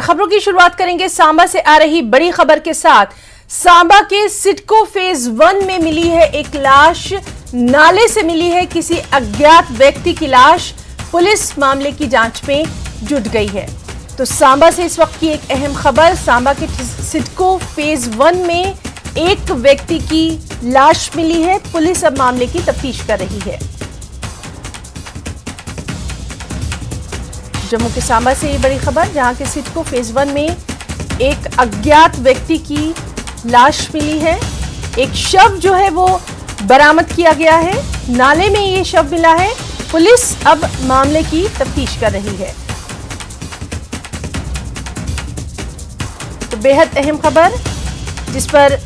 खबरों की शुरुआत करेंगे सांबा से आ रही बड़ी खबर के साथ। सांबा के सिडको फेज 1 में मिली है एक लाश। नाले से मिली है किसी अज्ञात व्यक्ति की लाश। पुलिस मामले की जांच में जुट गई है। तो सांबा से इस वक्त की एक अहम खबर। सांबा के सिडको फेज 1 में एक व्यक्ति की लाश मिली है। पुलिस अब मामले की तफ्तीश कर रही है। जम्मू के सांबा से ये बड़ी खबर, जहां के सिडको फेज 1 में एक अज्ञात व्यक्ति की लाश मिली है। एक शव जो है वो बरामद किया गया है। नाले में ये शव मिला है। पुलिस अब मामले की तफ्तीश कर रही है। तो बेहद अहम खबर, जिस पर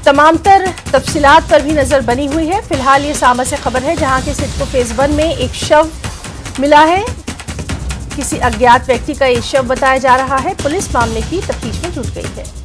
तमाम तर तफसीलात पर भी नजर बनी हुई है। फिलहाल ये सांबा से खबर है, जहां के सिडको फेज 1 में एक शव मिला है। किसी अज्ञात व्यक्ति का ये शव बताया जा रहा है। पुलिस मामले की तफ्तीश में जुट गई है।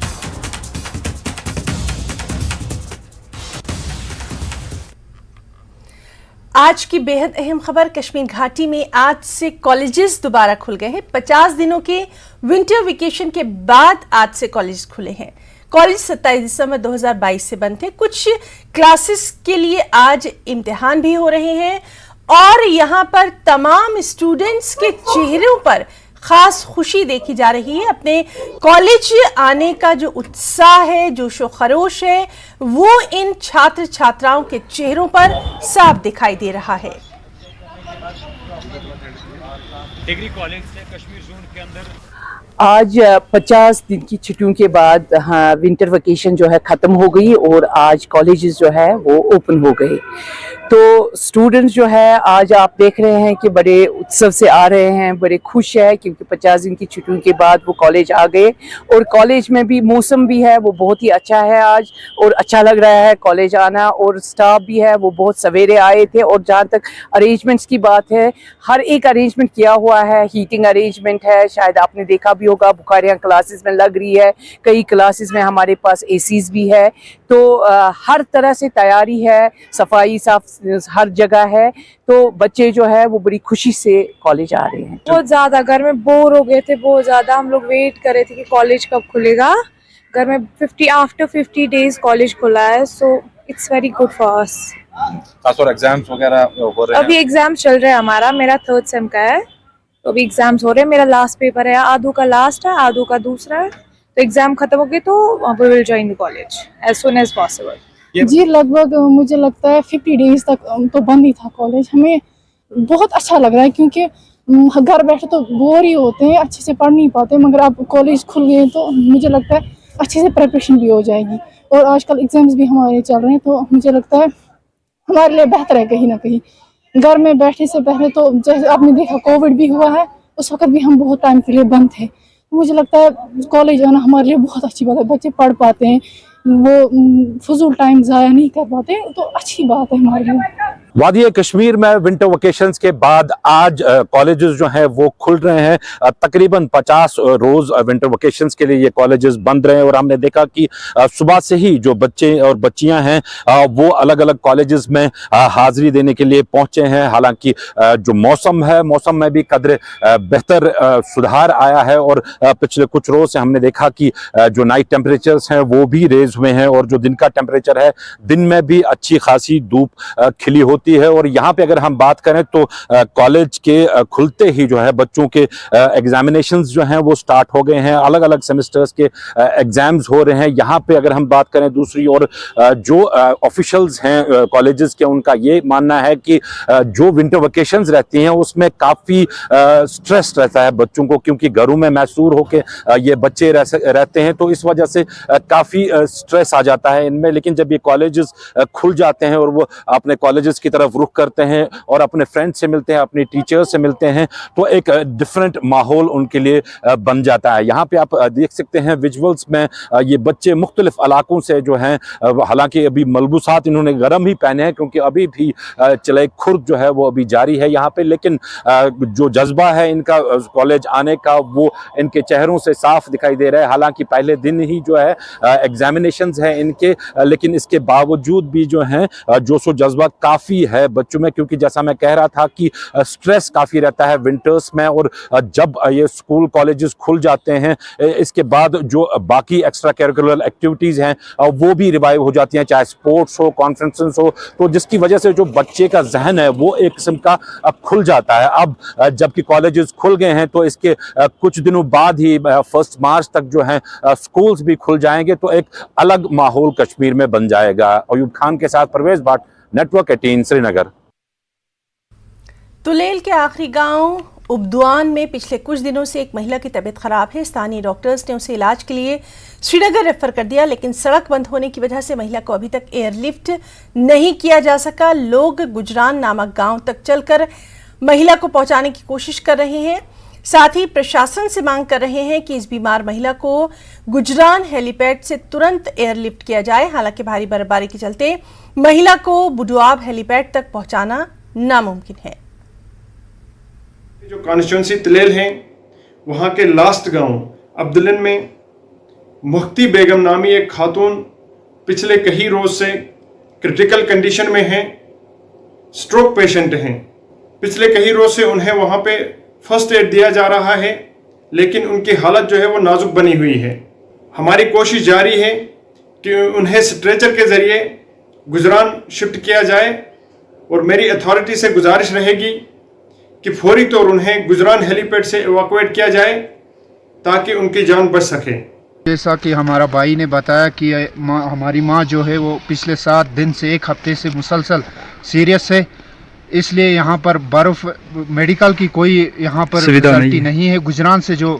आज की बेहद अहम खबर, कश्मीर घाटी में आज से कॉलेजेस दोबारा खुल गए हैं। 50 दिनों के विंटर वेकेशन के बाद आज से कॉलेज खुले हैं। कॉलेज 27 दिसंबर 2022 से बंद थे। कुछ क्लासेस के लिए आज इम्तिहान भी हो रहे हैं और यहां पर तमाम स्टूडेंट्स के चेहरों पर खास खुशी देखी जा रही है। अपने कॉलेज आने का जो उत्साह है, जोशो खरोश है, वो इन छात्र छात्राओं के चेहरों पर साफ दिखाई दे रहा है। डिग्री कॉलेज से कश्मीर जोन के अंदर आज 50 दिन की छुट्टियों के बाद विंटर वेकेशन जो है ख़त्म हो गई और आज कॉलेजेस जो है वो ओपन हो गए। तो स्टूडेंट्स जो है आज आप देख रहे हैं कि बड़े उत्सव से आ रहे हैं, बड़े खुश है क्योंकि 50 दिन की छुट्टियों के बाद वो कॉलेज आ गए। और कॉलेज में भी मौसम भी है वो बहुत ही अच्छा है आज, और अच्छा लग रहा है कॉलेज आना। और स्टाफ भी है वो बहुत सवेरे आए थे। और जहाँ तक अरेंजमेंट्स की बात है, हर एक अरेंजमेंट किया हुआ है। हीटिंग अरेंजमेंट है, शायद आपने देखा भी होगा, बुखारियाँ क्लासेस में लग रही है। कई क्लासेस में हमारे पास एसीज भी है। तो हर तरह से तैयारी है, सफाई साफ हर जगह है। तो बच्चे जो है वो बड़ी खुशी से कॉलेज आ रहे हैं। बहुत ज्यादा घर में बोर हो गए थे, बहुत ज्यादा। हम लोग वेट कर रहे थे कि कॉलेज कब खुलेगा। घर में आफ्टर 50 डेज कॉलेज खुला है, so it's very good for us. खासतौर एग्जाम्स वगैरह हो रहे हैं। अभी एग्जाम चल रहा है हमारा, मेरा 3rd सेम का है, तो अभी एग्जाम्स हो रहे हैं। मेरा लास्ट पेपर है, आधू का लास्ट है, आधू का दूसरा है। तो एग्जाम खत्म हो गए तो we will join the college as soon as possible. जी लगभग मुझे लगता है 50 डेज तक तो बंद ही था कॉलेज। हमें बहुत अच्छा लग रहा है क्योंकि घर बैठे तो बोर ही होते हैं, अच्छे से पढ़ नहीं पाते। मगर अब कॉलेज खुल गए तो मुझे लगता है अच्छे से प्रिपरेशन भी हो जाएगी। और आजकल एग्जाम्स भी हमारे चल रहे हैं, तो मुझे लगता है हमारे लिए बेहतर है कहीं ना कहीं। घर में बैठने से पहले तो जैसे आपने देखा कोविड भी हुआ है, उस वक्त भी हम बहुत टाइम के लिए बंद थे। मुझे लगता है कॉलेज आना हमारे लिए बहुत अच्छी बात है। बच्चे पढ़ पाते हैं, वो फजूल टाइम ज़ाया नहीं कर पाते, तो अच्छी बात है हमारे लिए। वादी कश्मीर में विंटर वेकेशंस के बाद आज कॉलेजेस जो हैं वो खुल रहे हैं। तकरीबन 50 रोज विंटर वेकेशंस के लिए ये कॉलेजेस बंद रहे हैं। और हमने देखा कि सुबह से ही जो बच्चे और बच्चियां हैं वो अलग अलग कॉलेजेस में हाजिरी देने के लिए पहुंचे हैं। हालांकि जो मौसम है, मौसम में भी कदर बेहतर सुधार आया है। और पिछले कुछ रोज से हमने देखा कि जो नाइट टेम्परेचर्स हैं वो भी रेज हुए हैं, और जो दिन का टेम्परेचर है, दिन में भी अच्छी खासी धूप खिली होती है। और यहाँ पे अगर हम बात करें तो कॉलेज के खुलते ही जो है बच्चों के एग्जामिनेशंस जो हैं वो स्टार्ट हो गए हैं। अलग अलग सेमेस्टर्स के एग्जाम्स हो रहे हैं। यहाँ पे अगर हम बात करें दूसरी ओर जो ऑफिशियल्स हैं कॉलेजेस के, उनका ये मानना है कि जो विंटर वेकेशंस रहती हैं उसमें काफ़ी स्ट्रेस रहता है बच्चों को, क्योंकि घरों में मैसूर होके ये बच्चे रहते हैं। तो इस वजह से काफ़ी स्ट्रेस आ जाता है इनमें। लेकिन जब ये कॉलेजेस खुल जाते हैं और वो अपने कॉलेजेस की तरफ रुख करते हैं और अपने फ्रेंड्स से मिलते हैं, अपने टीचर्स से मिलते हैं, तो एक डिफरेंट माहौल उनके लिए बन जाता है। यहाँ पे आप देख सकते हैं विजुअल्स में ये बच्चे मुख्तलिफ इलाकों से जो हैं, हालांकि अभी मलबूसात इन्होंने गर्म ही पहने हैं क्योंकि अभी भी चले खुर्द जो है वो अभी जारी है यहाँ पे। लेकिन जो जज्बा है इनका कॉलेज आने का वो इनके चेहरों से साफ दिखाई दे रहा है। हालांकि पहले दिन ही जो है एग्जामिनेशंस हैं इनके, लेकिन इसके बावजूद भी जो है जोशो जज्बा काफ़ी है बच्चों में, क्योंकि जैसा मैं कह रहा था कि स्ट्रेस काफ़ी रहता है विंटर्स में, और जब ये स्कूल कॉलेजेस खुल जाते हैं इसके बाद जो बाकी एक्स्ट्रा करिकुलर एक्टिविटीज़ हैं वो भी रिवाइव हो जाती हैं, चाहे स्पोर्ट्स हो, कॉन्फ्रेंसेस हो, तो जिसकी वजह से जो बच्चे का जहन है वो एक किस्म का खुल जाता है। अब जबकि कॉलेजेस खुल गए हैं तो इसके कुछ दिनों बाद ही 1 मार्च तक जो है स्कूल्स भी खुल जाएंगे, तो एक अलग माहौल कश्मीर में बन जाएगा। अयूब खान के साथ परवेज भाट, नेटवर्क 18 श्रीनगर। तुलेल के आखिरी गांव उबदुआन में पिछले कुछ दिनों से एक महिला की तबीयत खराब है। स्थानीय डॉक्टर्स ने उसे इलाज के लिए श्रीनगर रेफर कर दिया, लेकिन सड़क बंद होने की वजह से महिला को अभी तक एयरलिफ्ट नहीं किया जा सका। लोग गुजरान नामक गांव तक चलकर महिला को पहुंचाने की कोशिश कर रहे हैं। साथ ही प्रशासन से मांग कर रहे हैं कि इस बीमार महिला को गुजरान हेलीपैड से तुरंत एयरलिफ्ट किया जाए। हालांकि भारी बर्फबारी के चलते महिला को बुडुआब हेलीपैड तक पहुंचाना नामुमकिन है। जो कॉन्स्टिट्यूंसी तुलेल है वहाँ के लास्ट गांव अब्दुलन में मुख्ती बेगम नामी एक खातून पिछले कई रोज से क्रिटिकल कंडीशन में हैं, स्ट्रोक पेशेंट हैं। पिछले कई रोज से उन्हें वहाँ पे फर्स्ट एड दिया जा रहा है, लेकिन उनकी हालत जो है वो नाजुक बनी हुई है। हमारी कोशिश जारी है कि उन्हें स्ट्रेचर के ज़रिए गुजरान शिफ्ट किया जाए, और मेरी अथॉरिटी से गुजारिश रहेगी कि फौरी तौर उन्हें गुजरान हेलीपैड से एवाकुएट किया जाए ताकि उनकी जान बच सके। जैसा कि हमारा भाई ने बताया कि हमारी माँ जो है वो पिछले 7 दिन से 1 हफ्ते से मुसलसल सीरियस है, इसलिए यहाँ पर बर्फ़ मेडिकल की कोई यहाँ पर फैसिलिटी नहीं है। गुजरान से जो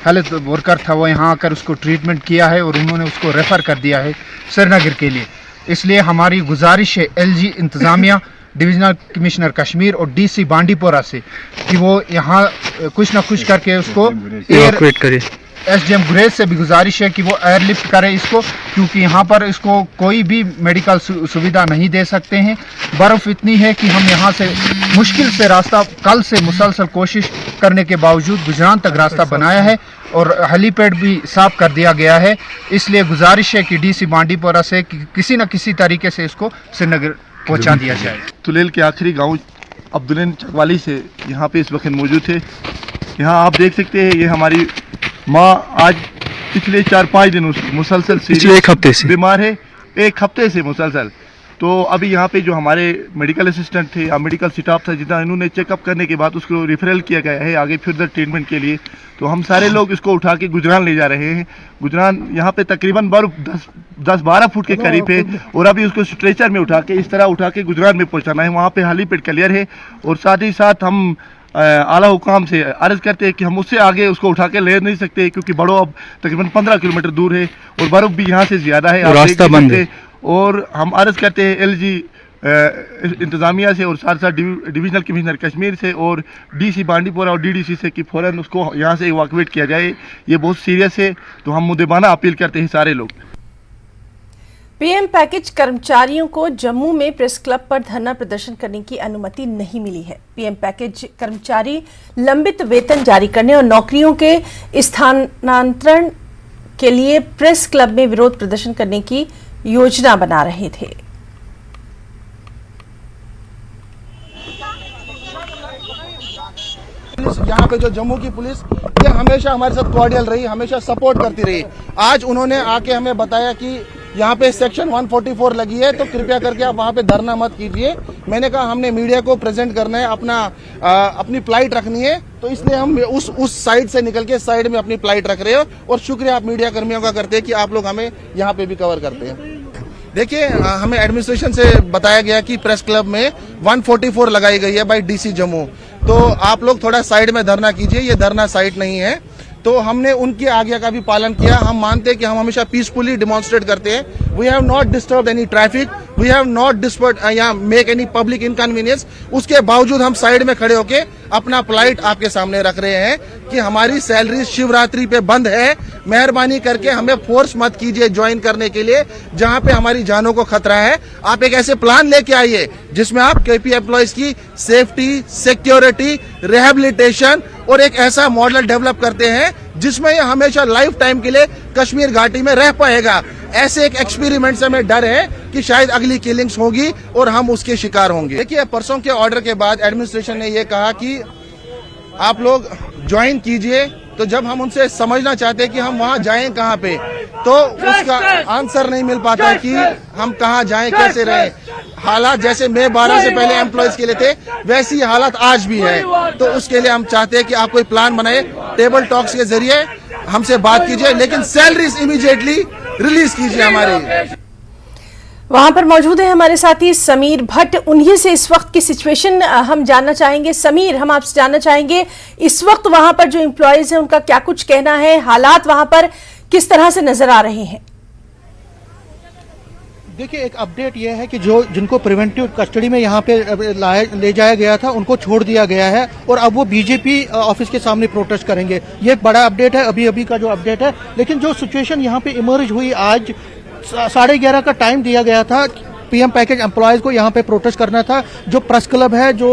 हेल्थ वर्कर था वो यहाँ आकर उसको ट्रीटमेंट किया है और उन्होंने उसको रेफ़र कर दिया है श्रीनगर के लिए। इसलिए हमारी गुजारिश है LG इंतज़ामिया, डिविजनल कमिश्नर कश्मीर और DC बांडीपोरा से कि वो यहाँ कुछ ना कुछ करके उसको एयरलिफ्ट करे। SDM गुरेज से भी गुजारिश है कि वो एयरलिफ्ट करे इसको, क्योंकि यहाँ पर इसको कोई भी मेडिकल सुविधा नहीं दे सकते हैं। बर्फ़ इतनी है कि हम यहाँ से मुश्किल से रास्ता, कल से मुसलसल कोशिश करने के बावजूद गुजरान तक रास्ता बनाया है और हेलीपैड भी साफ कर दिया गया है। इसलिए गुजारिश है कि DC बांडीपोरा से कि किसी न किसी तरीके से इसको श्रीनगर पहुँचा दिया जाए। तुलेल के आखिरी गाँव अब्दुलन चकवाली से यहाँ पे इस वक्त मौजूद है। यहाँ आप देख सकते हैं ये हमारी माँ आज पिछले 4-5 दिनों से मुसलसल पिछले 1 हफ्ते से बीमार है, 1 हफ्ते से मुसलसल। तो अभी यहाँ पे जो हमारे मेडिकल असिस्टेंट थे या मेडिकल स्टाफ था, जितना इन्होंने चेकअप करने के बाद उसको रेफरल किया गया है आगे फर्दर ट्रीटमेंट के लिए। तो हम सारे लोग इसको उठा के गुजरान ले जा रहे हैं। गुजरान यहाँ पे तकरीबन बर्फ 10-12 फुट के करीब है, और अभी उसको स्ट्रेचर में उठा के इस तरह उठा के गुजरान में पहुँचाना है। वहाँ पे हेलीपैड क्लियर है, और साथ ही साथ हम आला हुकाम से अर्ज़ करते हैं कि हम उससे आगे उसको उठा के ले नहीं सकते, क्योंकि बड़ो अब तकरीबन 15 किलोमीटर दूर है और बर्फ़ भी यहाँ से ज़्यादा है, रास्ता बंद है। और हम अर्ज़ करते हैं LG इंतज़ामिया से और साथ साथ डिविजनल कमिश्नर कश्मीर से और DC बांडीपोरा और DDC से कि फ़ौरन उसको यहाँ से इवाकुएट किया जाए। ये बहुत सीरियस है, तो हम मुद्देबाना अपील करते हैं सारे लोग। PM पैकेज कर्मचारियों को जम्मू में प्रेस क्लब पर धरना प्रदर्शन करने की अनुमति नहीं मिली है। PM पैकेज कर्मचारी लंबित वेतन जारी करने और नौकरियों के स्थानांतरण के लिए प्रेस क्लब में विरोध प्रदर्शन करने की योजना बना रहे थे। यहाँ पे जो जम्मू की पुलिस ये हमेशा हमारे साथ कॉर्डियल रही, हमेशा सपोर्ट करती रही। आज उन्होंने आके हमें बताया कि यहाँ पे सेक्शन 144 लगी है, तो कृपया करके आप वहाँ पे धरना मत कीजिए। मैंने कहा हमने मीडिया को प्रेजेंट करना है, अपनी फ्लाइट रखनी है, तो इसलिए हम उस साइड से निकल के साइड में अपनी फ्लाइट रख रहे हो। और शुक्रिया आप मीडिया कर्मियों का करते हैं कि आप लोग हमें यहाँ पे भी कवर करते हैं। देखिए, हमें एडमिनिस्ट्रेशन से बताया गया कि प्रेस क्लब में 144 लगाई गई है बाय DC जम्मू, तो आप लोग थोड़ा साइड में धरना कीजिए, ये धरना साइट नहीं है। तो हमने उनकी आज्ञा का भी पालन किया। हम मानते हैं कि हम हमेशा पीसफुली डिमॉन्स्ट्रेट करते हैं। We have not disturb any traffic, we have not disturb या मेक एनी पब्लिक इनकन्वीनियंस। उसके बावजूद हम साइड में खड़े होके अपना फ्लाइट आपके सामने रख रहे हैं कि हमारी सैलरी शिवरात्रि पे बंद है। मेहरबानी करके हमें फोर्स मत कीजिए ज्वाइन करने के लिए जहां पे हमारी जानों को खतरा है। आप एक ऐसे प्लान लेके आइए जिसमें आप KP एम्प्लॉयज की सेफ्टी, सिक्योरिटी, रिहेबिलिटेशन और एक ऐसा मॉडल डेवलप करते हैं जिसमें ये हमेशा लाइफ टाइम के लिए कश्मीर घाटी में रह पाएगा। ऐसे एक एक्सपेरिमेंट से हमें डर है। कि शायद अगली किलिंग्स होगी और हम उसके शिकार होंगे। देखिए, परसों के ऑर्डर के बाद एडमिनिस्ट्रेशन ने ये कहा कि आप लोग ज्वाइन कीजिए, तो जब हम उनसे समझना चाहते हैं कि हम वहाँ जाएं कहाँ पे, तो उसका आंसर नहीं मिल पाता कि हम कहाँ जाएं, कैसे रहें। हालात जैसे मई 12 से पहले एम्प्लॉयज के लिए थे, वैसी हालात आज भी है। तो उसके लिए हम चाहते हैं कि आप कोई प्लान बनाए, टेबल टॉक्स के जरिए हमसे बात कीजिए, लेकिन सैलरीज इमीडिएटली रिलीज कीजिए हमारी। वहां पर मौजूद है हमारे साथी समीर भट्ट, उन्हीं से इस वक्त की सिचुएशन हम जानना चाहेंगे। समीर, हम आपसे जानना चाहेंगे इस वक्त वहां पर जो एम्प्लॉयज हैं उनका क्या कुछ कहना है, हालात वहां पर किस तरह से नजर आ रहे हैं? देखिए, एक अपडेट यह है कि जिनको प्रिवेंटिव कस्टडी में यहाँ पे ले जाया गया था उनको छोड़ दिया गया है और अब वो बीजेपी ऑफिस के सामने प्रोटेस्ट करेंगे। ये एक बड़ा अपडेट है, अभी अभी का जो अपडेट है। लेकिन जो सिचुएशन यहाँ पे इमर्ज हुई, आज 11:30 का टाइम दिया गया था पीएम पैकेज एम्प्लॉयज को यहाँ पे प्रोटेस्ट करना था। जो प्रेस क्लब है, जो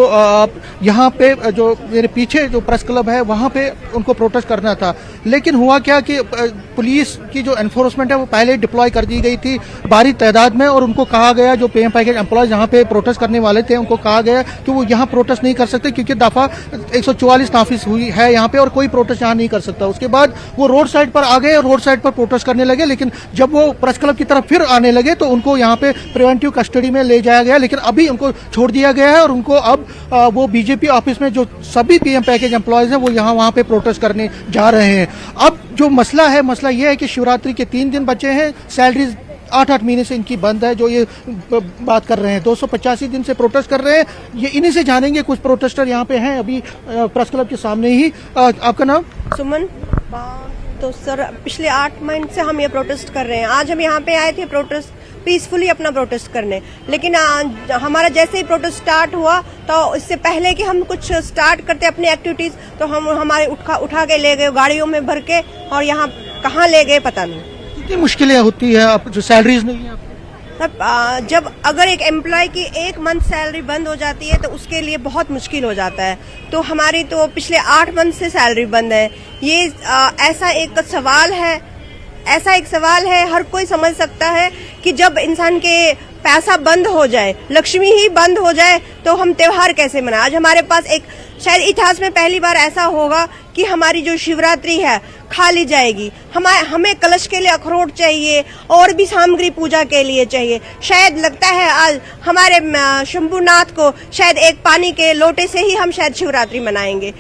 यहाँ पे जो मेरे पीछे जो प्रेस क्लब है, वहाँ पे उनको प्रोटेस्ट करना था। लेकिन हुआ क्या कि पुलिस की जो एनफोर्समेंट है वो पहले डिप्लॉय कर दी गई थी भारी तादाद में, और उनको कहा गया, जो पीएम पैकेज एम्प्लॉयज यहाँ पे प्रोटेस्ट करने वाले थे उनको कहा गया कि वो यहाँ प्रोटेस्ट नहीं कर सकते क्योंकि दफा 144 नाफिज हुई है यहाँ पे और कोई प्रोटेस्ट यहाँ नहीं कर सकता। उसके बाद वो रोड साइड पर आ गए और रोड साइड पर प्रोटेस्ट करने लगे। लेकिन जब वो प्रेस क्लब की तरफ फिर आने लगे तो उनको यहाँ पे प्रिवेंटिव कस्टडी में ले जाया गया, लेकिन अभी उनको छोड़ दिया गया है और उनको अब वो बीजेपी ऑफिस में जो सभी पीएम पैकेज एम्प्लॉयज हैं वो यहाँ वहाँ पे प्रोटेस्ट करने जा रहे हैं। अब जो मसला ये है कि शिवरात्रि के 3 दिन बचे हैं, सैलरीज 8-8 महीने से इनकी बंद है। जो ये बात कर रहे हैं 285 दिन से प्रोटेस्ट कर रहे हैं, ये इन्हीं से जानेंगे। कुछ प्रोटेस्टर यहाँ पे हैं अभी प्रेस क्लब के सामने ही। आपका नाम? सुमन। तो सर, पिछले 8 महीने से हम ये प्रोटेस्ट कर रहे हैं। आज हम यहाँ पे आए थे प्रोटेस्ट पीसफुली अपना प्रोटेस्ट करने, लेकिन हमारा जैसे ही प्रोटेस्ट स्टार्ट हुआ तो इससे पहले कि हम कुछ स्टार्ट करते अपनी एक्टिविटीज, तो हम हमारे उठा के ले गए गाड़ियों में भर के, और यहाँ कहाँ ले गए पता नहीं। कितनी मुश्किलें होती है आप जो सैलरीज नहीं है? जब अगर एक एम्प्लॉय की 1 मंथ सैलरी बंद हो जाती है तो उसके लिए बहुत मुश्किल हो जाता है। तो हमारी तो पिछले 8 मंथ से सैलरी बंद है। ये ऐसा एक सवाल है, हर कोई समझ सकता है कि जब इंसान के पैसा बंद हो जाए, लक्ष्मी ही बंद हो जाए, तो हम त्योहार कैसे मनाएं। आज हमारे पास एक शायद इतिहास में पहली बार ऐसा होगा कि हमारी जो शिवरात्रि है खाली जाएगी। हमें कलश के लिए अखरोट चाहिए और भी सामग्री पूजा के लिए चाहिए। शायद लगता है आज हमारे शंभुनाथ को शायद एक पानी के लोटे से ही हम शायद शिवरात्रि मनाएंगे।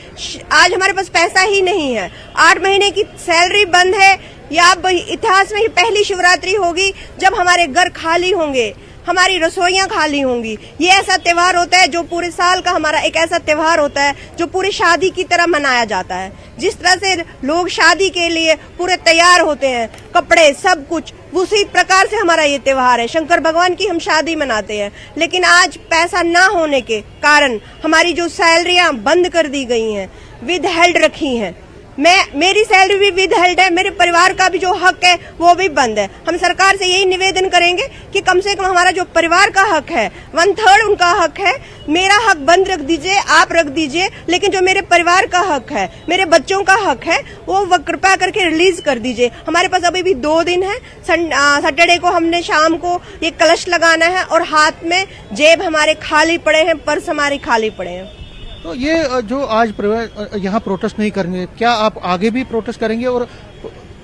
आज हमारे पास पैसा ही नहीं है, 8 महीने की सैलरी बंद है। या इतिहास में ही पहली शिवरात्रि होगी जब हमारे घर खाली होंगे, हमारी रसोइयां खाली होंगी। ये ऐसा त्योहार होता है जो पूरे साल का हमारा एक ऐसा त्योहार होता है जो पूरी शादी की तरह मनाया जाता है। जिस तरह से लोग शादी के लिए पूरे तैयार होते हैं, कपड़े सब कुछ, उसी प्रकार से हमारा ये त्योहार है। शंकर भगवान की हम शादी मनाते हैं, लेकिन आज पैसा ना होने के कारण हमारी जो सैलरियां बंद कर दी गई हैं, विद हेल्ड रखी हैं। मेरी सैलरी भी विद हेल्ड है, मेरे परिवार का भी जो हक है वो भी बंद है। हम सरकार से यही निवेदन करेंगे कि कम से कम हमारा जो परिवार का हक है, 1/3 उनका हक है, मेरा हक बंद रख दीजिए, आप रख दीजिए, लेकिन जो मेरे परिवार का हक है, मेरे बच्चों का हक है, वो कृपया करके रिलीज कर दीजिए। हमारे पास अभी भी 2 दिन है। सैटरडे को हमने शाम को ये कलश लगाना है और हाथ में जेब हमारे खाली पड़े हैं, पर्स हमारे खाली पड़े हैं। तो ये जो आज यहाँ प्रोटेस्ट नहीं करेंगे, क्या आप आगे भी प्रोटेस्ट करेंगे? और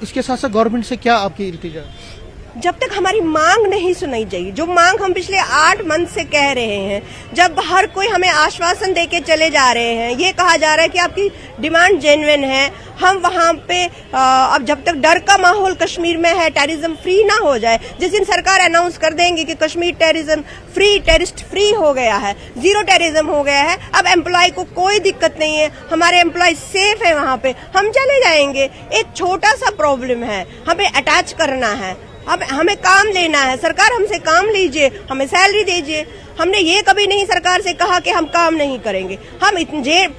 इसके साथ साथ गवर्नमेंट से क्या आपकी इल्तिजा? जब तक हमारी मांग नहीं सुनाई जाएगी, जो मांग हम पिछले 8 मंथ से कह रहे हैं, जब हर कोई हमें आश्वासन देके चले जा रहे हैं, ये कहा जा रहा है कि आपकी डिमांड जेन्युइन है, हम वहाँ पे अब जब तक डर का माहौल कश्मीर में है, टेररिज्म फ्री ना हो जाए, जिस दिन सरकार अनाउंस कर देंगे कि कश्मीर टेररिस्ट फ्री हो गया है, 0 टेररिज्म हो गया है, अब एम्प्लॉय को कोई दिक्कत नहीं है, हमारे एम्प्लॉय सेफ है, वहाँ पे हम चले जाएंगे। एक छोटा सा प्रॉब्लम है, हमें अटैच करना है, अब हमें काम लेना है। सरकार हमसे काम लीजिए, हमें सैलरी दीजिए। हमने ये कभी नहीं सरकार से कहा कि हम काम नहीं करेंगे। हम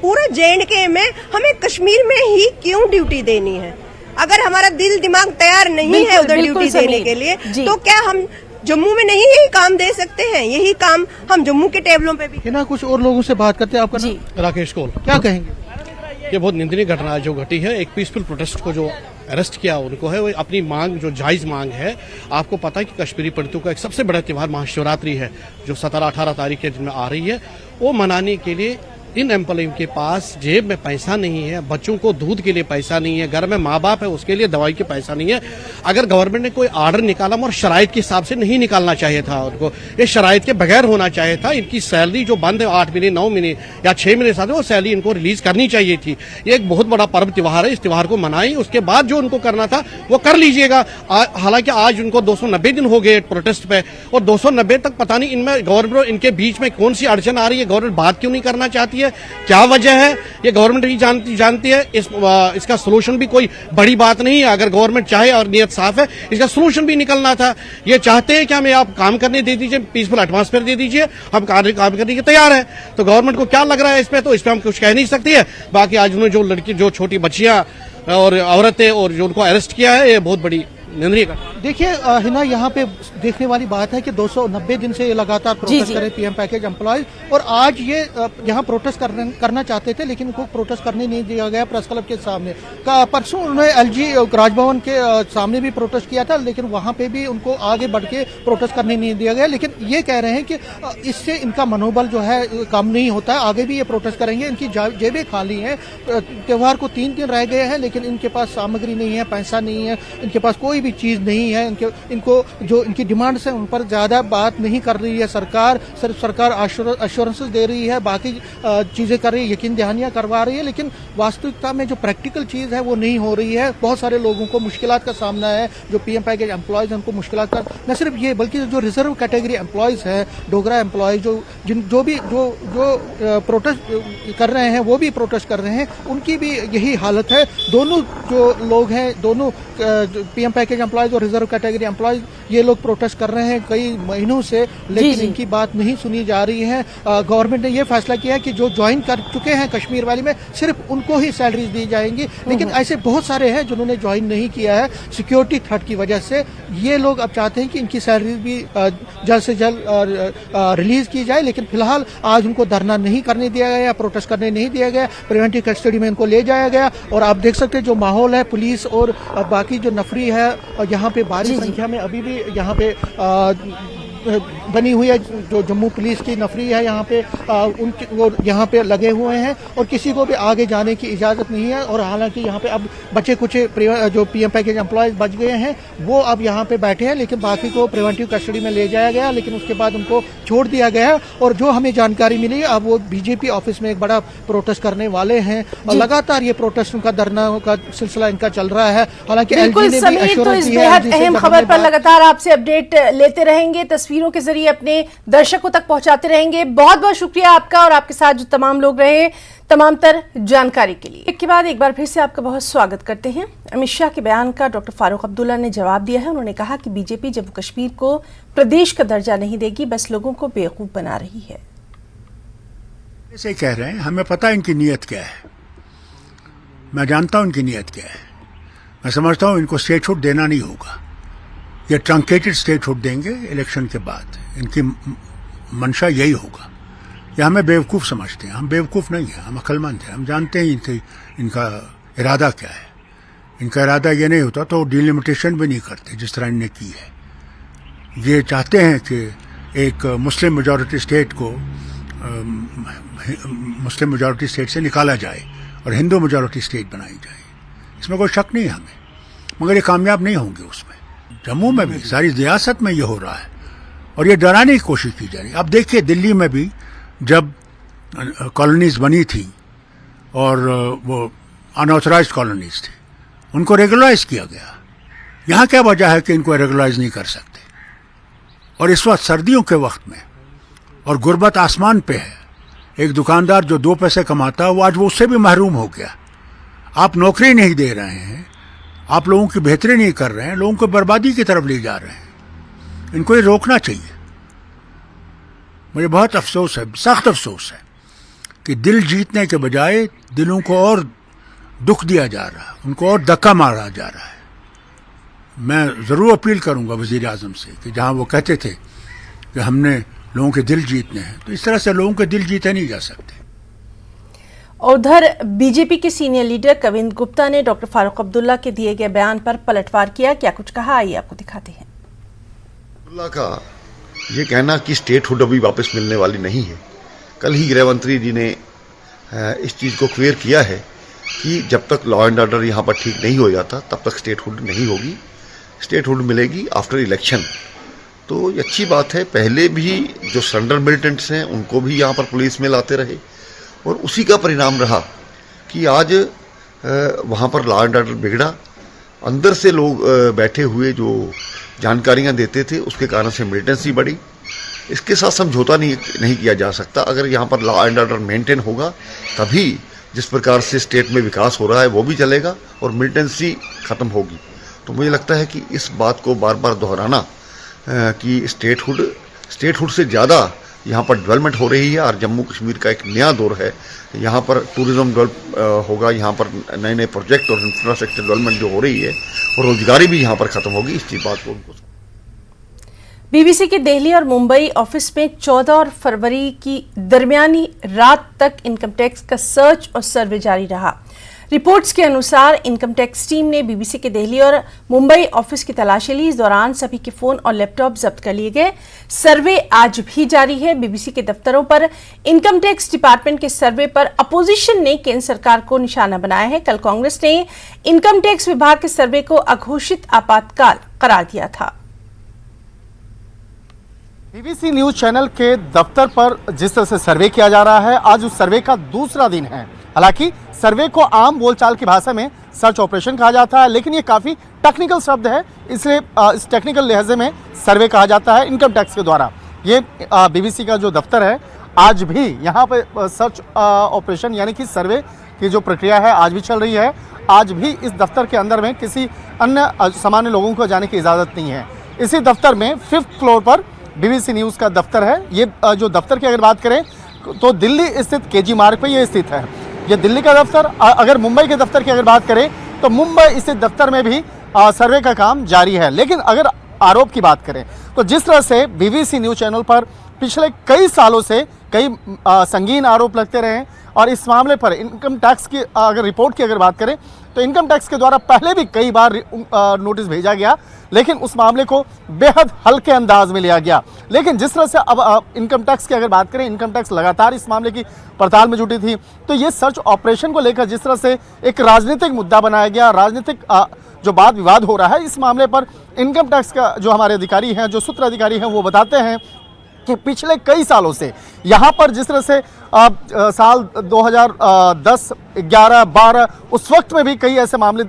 पूरा J&K में हमें कश्मीर में ही क्यों ड्यूटी देनी है? अगर हमारा दिल दिमाग तैयार नहीं है उधर ड्यूटी देने के लिए, तो क्या हम जम्मू में नहीं यही काम दे सकते हैं? यही काम हम जम्मू के टेबलों पे भी। ना कुछ और लोगों से बात करते हैं। आपका नाम? राकेश कौल। क्या कहेंगे? ये बहुत निंदनीय घटना जो घटी है, एक पीसफुल प्रोटेस्ट को जो अरेस्ट किया उनको है वो अपनी मांग जो जायज़ मांग है। आपको पता है कि कश्मीरी पंडितों का एक सबसे बड़ा त्यौहार महाशिवरात्रि है जो 17-18 तारीख के दिन में आ रही है। वो मनाने के लिए इन एम्प्लॉय के पास जेब में पैसा नहीं है, बच्चों को दूध के लिए पैसा नहीं है, घर में माँ बाप है उसके लिए दवाई के पैसा नहीं है। अगर गवर्नमेंट ने कोई ऑर्डर निकाला और शराइत के हिसाब से नहीं निकालना चाहिए था उनको, ये शराइत के बगैर होना चाहिए था। इनकी सैलरी जो बंद है 8 महीने 9 महीने या 6 महीने साथ वो सैलरी इनको रिलीज करनी चाहिए थी। ये एक बहुत बड़ा पर्व त्यौहार है, इस त्यौहार को मनाई, उसके बाद जो उनको करना था वो कर लीजिएगा। हालांकि आज उनको 290 दिन हो गए प्रोटेस्ट पे और 290 तक पता नहीं इनमें गवर्नमेंट इनके बीच में कौन सी अड़चन आ रही है, गवर्नमेंट बात क्यों नहीं करना चाहती है, क्या वजह है, ये गवर्नमेंट भी जानती है। इसका सलूशन भी कोई बड़ी बात नहीं है। अगर गवर्नमेंट चाहे और नियत साफ है, इसका सलूशन भी निकलना था। ये चाहते हैं कि हमें आप काम करने दे दीजिए, पीसफुल एटमॉस्फेयर दे दीजिए, हम काम करने के तैयार हैं। तो गवर्नमेंट को क्या लग रहा है इस पे हम कुछ कह नहीं सकते है। बाकी आज उन्होंने जो लड़की जो छोटी बच्चियां और औरतें और जो उनको अरेस्ट किया है, ये बहुत बड़ी निंदनीय का। देखिए हिना, यहाँ पे देखने वाली बात है कि 290 दिन से ये लगातार प्रोटेस्ट कर रहे पीएम पैकेज एम्प्लॉयज, और आज ये यहाँ प्रोटेस्ट करना चाहते थे लेकिन उनको प्रोटेस्ट करने नहीं दिया गया प्रेस क्लब के सामने। परसों उन्होंने एलजी राजभवन के सामने भी प्रोटेस्ट किया था, लेकिन वहाँ पे भी उनको आगे बढ़ के प्रोटेस्ट करने नहीं दिया गया। लेकिन ये कह रहे हैं कि इससे इनका मनोबल जो है कम नहीं होता है, आगे भी ये प्रोटेस्ट करेंगे। इनकी जेबें खाली हैं, त्यौहार को 3 दिन रह गए हैं लेकिन इनके पास सामग्री नहीं है, पैसा नहीं है, इनके पास कोई भी चीज नहीं है। इनको जो इनकी डिमांड्स हैं उन पर ज्यादा बात नहीं कर रही है सरकार। सिर्फ सरकार अश्योरेंसेस दे रही है, बाकी चीजें कर रही है, यकीन दहानियां करवा रही है, लेकिन वास्तविकता में जो प्रैक्टिकल चीज है वो नहीं हो रही है। बहुत सारे लोगों को मुश्किलात का सामना है, जो पीएम पैकेज एम्प्लॉयज हैं उनको मुश्किलात का, न सिर्फ ये बल्कि जो रिजर्व कैटेगरी एम्प्लॉयज है, डोगरा एम्प्लॉयज जो प्रोटेस्ट कर रहे हैं वो भी प्रोटेस्ट कर रहे हैं, उनकी भी यही हालत है। दोनों जो लोग हैं, दोनों पीएम पैकेज एम्प्लॉयज और रिजर्व कैटेगरी एम्प्लॉयज, ये लोग प्रोटेस्ट कर रहे हैं कई महीनों से, लेकिन इनकी बात नहीं सुनी जा रही है। गवर्नमेंट ने ये फैसला किया है कि जो ज्वाइन कर चुके हैं कश्मीर वैली में सिर्फ उनको ही सैलरीज दी जाएंगी, लेकिन ऐसे बहुत सारे हैं जिन्होंने ज्वाइन नहीं किया है सिक्योरिटी थ्रेट की वजह से। ये लोग अब चाहते हैं कि इनकी सैलरीज भी जल्द से जल्द रिलीज की जाए, लेकिन फिलहाल आज उनको धरना नहीं करने दिया गया, प्रोटेस्ट करने नहीं दिया गया, प्रिवेंटिव कस्टडी में इनको ले जाया गया। और आप देख सकते हैं जो माहौल है, पुलिस और बाकी जो नफरी है, और यहाँ पे भारी संख्या में अभी भी यहाँ पे बनी हुई है, जो जम्मू पुलिस की नफरी है यहाँ पे, उनके वो यहाँ पे लगे हुए हैं और किसी को भी आगे जाने की इजाज़त नहीं है। और हालांकि यहाँ पे अब बचे कुछ जो पीएम पैकेज एम्प्लॉयज बच गए हैं वो अब यहाँ पे बैठे हैं, लेकिन बाकी को प्रिवेंटिव कस्टडी में ले जाया गया, लेकिन उसके बाद उनको छोड़ दिया गया। और जो हमें जानकारी मिली, अब वो बीजेपी ऑफिस में एक बड़ा प्रोटेस्ट करने वाले हैं और लगातार ये प्रोटेस्ट उनका धरना का सिलसिला इनका चल रहा है। हालांकि अहम खबर पर लगातार आपसे अपडेट लेते रहेंगे, तस्वीरों के जरिए अपने दर्शकों तक पहुंचाते रहेंगे। बहुत बहुत शुक्रिया आपका और आपके साथ जो तमाम लोग रहे तमाम तर जानकारी के लिए। एक के बाद एक बार फिर से आपका बहुत स्वागत करते हैं। अमित शाह के बयान का डॉक्टर फारूक अब्दुल्ला ने जवाब दिया है। उन्होंने कहा कि बीजेपी जम्मू कश्मीर को प्रदेश का दर्जा नहीं देगी, बस लोगों को बेवकूफ बना रही है। ऐसे कह रहे हैं, हमें पता है इनकी नीयत क्या है, मैं जानता हूं इनकी नीयत क्या है। मैं समझता हूं इनको स्टेटहुड देना नहीं होगा, ये ट्रंकेटेड स्टेटहुड देंगे इलेक्शन के बाद। इनकी मंशा यही होगा। ये हमें बेवकूफ़ समझते हैं, हम बेवकूफ़ नहीं हैं, हम अक्लमंद हैं। हम जानते हैं इनका इरादा क्या है। इनका इरादा ये नहीं होता तो डिलिमिटेशन भी नहीं करते जिस तरह इन्होंने की है। ये चाहते हैं कि एक मुस्लिम मेजॉरिटी स्टेट को मुस्लिम मेजॉरिटी स्टेट से निकाला जाए और हिंदू मेजॉरिटी स्टेट बनाई जाए। इसमें कोई शक नहीं है हमें, मगर ये कामयाब नहीं होंगे उसमें। जम्मू में भी, सारी रियासत में ये हो रहा है और ये डराने की कोशिश की जा रही है। अब देखिए दिल्ली में भी जब कॉलोनीज बनी थी और वो अनऑथराइज्ड कॉलोनीज थी, उनको रेगुलराइज किया गया। यहाँ क्या वजह है कि इनको रेगुलराइज नहीं कर सकते? और इस वक्त सर्दियों के वक्त में और गुर्बत आसमान पे है, एक दुकानदार जो 2 पैसे कमाता वो आज वो उससे भी महरूम हो गया। आप नौकरी नहीं दे रहे हैं, आप लोगों की बेहतरी नहीं कर रहे हैं, लोगों को बर्बादी की तरफ ले जा रहे हैं। इनको ये रोकना चाहिए। मुझे बहुत अफसोस है, सख्त अफसोस है कि दिल जीतने के बजाय दिलों को और दुख दिया जा रहा है, उनको और धक्का मारा जा रहा है। मैं ज़रूर अपील करूंगा वज़ीर आज़म से कि जहां वो कहते थे कि हमने लोगों के दिल जीतने हैं, तो इस तरह से लोगों के दिल जीते नहीं जा सकते। उधर बीजेपी के सीनियर लीडर कविंद गुप्ता ने डॉक्टर फारूक अब्दुल्ला के दिए गए बयान पर पलटवार किया। क्या कुछ कहा, आइए आपको दिखाते हैं। अब्दुल्ला का ये कहना कि स्टेटहुड अभी वापस मिलने वाली नहीं है। कल ही गृह मंत्री जी ने इस चीज़ को क्लियर किया है कि जब तक लॉ एंड ऑर्डर यहाँ पर ठीक नहीं हो जाता तब तक स्टेटहुड नहीं होगी। स्टेटहुड मिलेगी आफ्टर इलेक्शन। तो ये अच्छी बात है। पहले भी जो सरेंडर मिलिटेंट्स हैं उनको भी यहाँ पर पुलिस में लाते रहे और उसी का परिणाम रहा कि आज वहाँ पर लॉ एंड ऑर्डर बिगड़ा। अंदर से लोग बैठे हुए जो जानकारियाँ देते थे उसके कारण से मिलिटेंसी बढ़ी। इसके साथ समझौता नहीं किया जा सकता। अगर यहाँ पर लॉ एंड ऑर्डर मेंटेन होगा तभी जिस प्रकार से स्टेट में विकास हो रहा है वो भी चलेगा और मिलिटेंसी खत्म होगी। तो मुझे लगता है कि इस बात को बार बार दोहराना कि स्टेटहुड से ज़्यादा यहाँ पर डेवलपमेंट हो रही है और जम्मू कश्मीर का एक नया दौर है। यहाँ पर टूरिज्म डेवलप होगा, यहाँ पर नए नए प्रोजेक्ट और इंफ्रास्ट्रक्चर डेवलपमेंट जो हो रही है और रोजगारी भी यहाँ पर खत्म होगी। इस चीज़ बात को उनको बीबीसी के दिल्ली और मुंबई ऑफिस में 14 और फरवरी की दरमियानी रात तक इनकम टैक्स का सर्च और सर्वे जारी रहा। रिपोर्ट्स के अनुसार इनकम टैक्स टीम ने बीबीसी के दिल्ली और मुंबई ऑफिस की तलाशी ली। इस दौरान सभी के फोन और लैपटॉप जब्त कर लिए गए। सर्वे आज भी जारी है। बीबीसी के दफ्तरों पर इनकम टैक्स डिपार्टमेंट के सर्वे पर अपोजिशन ने केंद्र सरकार को निशाना बनाया है। कल कांग्रेस ने इनकम टैक्स विभाग के सर्वे को अघोषित आपातकाल करार दिया था। बीबीसी न्यूज चैनल के दफ्तर पर जिस तरह से सर्वे किया जा रहा है, आज उस सर्वे का दूसरा दिन है। हालांकि सर्वे को आम बोलचाल की भाषा में सर्च ऑपरेशन कहा जाता है, लेकिन ये काफ़ी टेक्निकल शब्द है, इसलिए इस टेक्निकल लहजे में सर्वे कहा जाता है इनकम टैक्स के द्वारा। ये बीबीसी का जो दफ्तर है, आज भी यहाँ पर सर्च ऑपरेशन यानी कि सर्वे की जो प्रक्रिया है आज भी चल रही है। आज भी इस दफ्तर के अंदर में किसी अन्य सामान्य लोगों को जाने की इजाज़त नहीं है। इसी दफ्तर में 5th फ्लोर पर बीबीसी न्यूज़ का दफ्तर है। ये जो दफ्तर की अगर बात करें तो दिल्ली स्थित केजी मार्ग पर ये स्थित है, ये दिल्ली का दफ्तर। अगर मुंबई के दफ्तर की अगर बात करें तो मुंबई स्थित दफ्तर में भी सर्वे का काम जारी है। लेकिन अगर आरोप की बात करें तो जिस तरह से बीबीसी न्यूज़ चैनल पर पिछले कई सालों से कई संगीन आरोप लगते रहे और इस मामले पर इनकम टैक्स की अगर रिपोर्ट की अगर बात करें तो इनकम टैक्स के द्वारा पहले भी कई बार नोटिस भेजा गया, लेकिन उस मामले को बेहद हल्के अंदाज में लिया गया। लेकिन जिस तरह से अब इनकम टैक्स की अगर बात करें, इनकम टैक्स लगातार इस मामले की पड़ताल में जुटी थी, तो ये सर्च ऑपरेशन को लेकर जिस तरह से एक राजनीतिक मुद्दा बनाया गया, राजनीतिक जो वाद विवाद हो रहा है इस मामले पर इनकम टैक्स का जो हमारे अधिकारी हैं, जो सूत्र अधिकारी हैं, वो बताते हैं कि पिछले कई सालों से यहाँ पर जिस तरह से साल 2010, 11, 12 उस वक्त में भी कई ऐसे मामले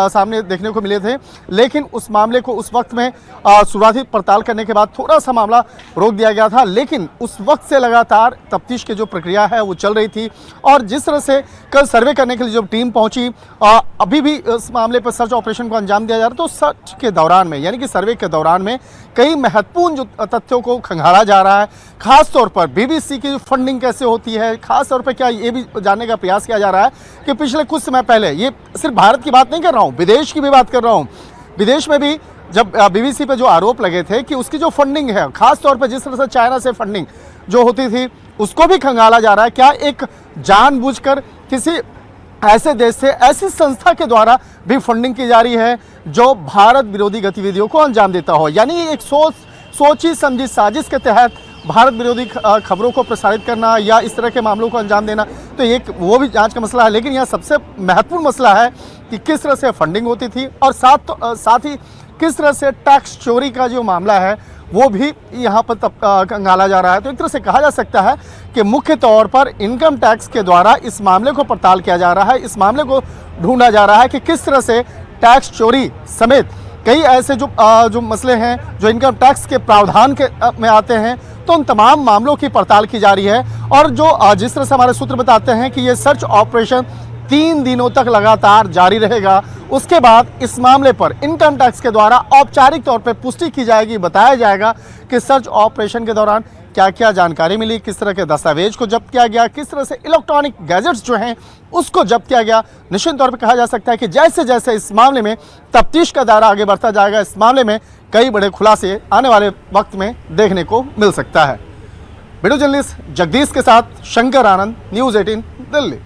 सामने देखने को मिले थे, लेकिन उस मामले को उस वक्त में शुरुआती पड़ताल करने के बाद थोड़ा सा मामला रोक दिया गया था। लेकिन उस वक्त से लगातार तफ्तीश की जो प्रक्रिया है वो चल रही थी और जिस तरह से कल सर्वे करने के लिए जब टीम पहुंची, अभी भी इस मामले पर सर्च ऑपरेशन को अंजाम दिया जा रहा है। तो सर्च के दौरान में यानी कि सर्वे के दौरान में कई महत्वपूर्ण जो तथ्यों को खंगाला जा रहा है। खास तौर पर बीबीसी की फंडिंग कैसे होती है, खास तौर पर क्या ये भी जानने का प्रयास किया जा रहा है कि पिछले कुछ समय पहले, ये सिर्फ भारत की बात नहीं कर रहा हूँ, विदेश की भी बात कर रहा हूँ, विदेश में भी जब बीबीसी पे जो आरोप लगे थे कि उसकी जो फंडिंग है, खास तौर पर जिस तरह से चाइना से फंडिंग जो होती थी उसको भी खंगाला जा रहा है। क्या एक जानबूझकर किसी ऐसे देश से, ऐसी संस्था के द्वारा भी फंडिंग की जा रही है जो भारत विरोधी गतिविधियों को अंजाम देता हो, यानी एक सोची समझी साजिश के तहत भारत विरोधी खबरों को प्रसारित करना या इस तरह के मामलों को अंजाम देना, तो एक वो भी जांच का मसला है। लेकिन यहाँ सबसे महत्वपूर्ण मसला है कि किस तरह से फंडिंग होती थी और साथ ही किस तरह से टैक्स चोरी का जो मामला है वो भी यहाँ पर खंगाला जा रहा है। तो एक तरह से कहा जा सकता है कि मुख्य तौर पर इनकम टैक्स के द्वारा इस मामले को पड़ताल किया जा रहा है, इस मामले को ढूंढा जा रहा है कि किस तरह से टैक्स चोरी समेत कई ऐसे जो मसले हैं जो इनकम टैक्स के प्रावधान में आते हैं, तो उन तमाम मामलों की पड़ताल की जा रही है। और जो जिस तरह से हमारे सूत्र बताते हैं कि ये सर्च ऑपरेशन 3 दिनों तक लगातार जारी रहेगा। उसके बाद इस मामले पर इनकम टैक्स के द्वारा औपचारिक तौर पर पुष्टि की जाएगी, बताया जाएगा कि सर्च ऑपरेशन के दौरान क्या क्या जानकारी मिली, किस तरह के दस्तावेज को जब्त किया गया, किस तरह से इलेक्ट्रॉनिक गैजेट्स जो हैं उसको जब्त किया गया। निश्चित तौर पर कहा जा सकता है कि जैसे जैसे इस मामले में तफ्तीश का दायरा आगे बढ़ता जाएगा, इस मामले में कई बड़े खुलासे आने वाले वक्त में देखने को मिल सकता है। वीडियो जर्नलिस्ट जगदीश के साथ शंकर आनंद, न्यूज़ 18 दिल्ली।